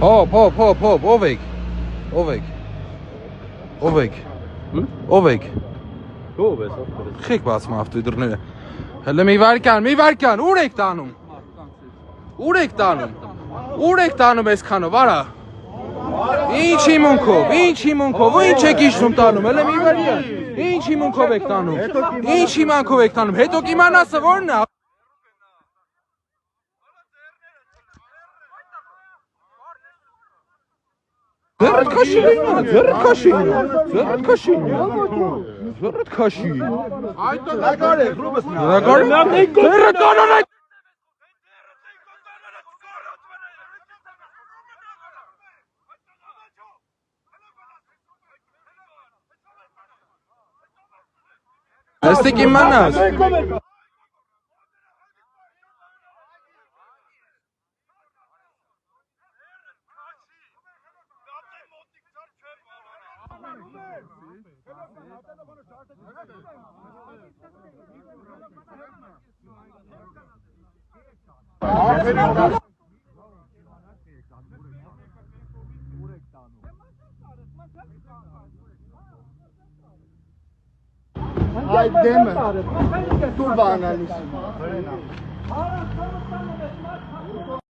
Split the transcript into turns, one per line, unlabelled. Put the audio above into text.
Հոп, ով եք։ Ով եք։
Ով ես
Խեք բացում ավտոդրները։ Հələ մի վարկյան, ուր եք տանում։ Ուր եք տանում այսքանով, արա։ Ինչ հիմունքով, ինչ եք իջնում տանում, հələ մի վարկյան։ Ինչ հիմունքով եք տանում։ Հետո կիմանասը ո՞րն է։ Ձեռդ քաշի։ Այդ նկար է, ռուբս նա։ Ձեռդ կանոնը։ Este կիմանաս։
Այդ դեմը դուր բանալիս